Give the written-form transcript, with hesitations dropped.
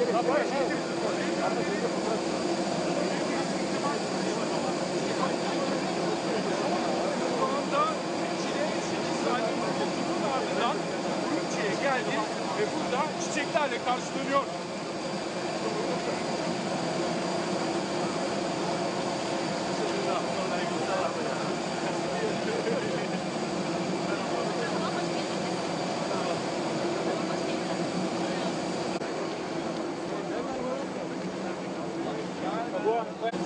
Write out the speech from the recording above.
Şu anda Çile 8 saniye yolculuğun ardından Urumçi'ye geldi ve burada çiçeklerle karşılanıyor. Boa.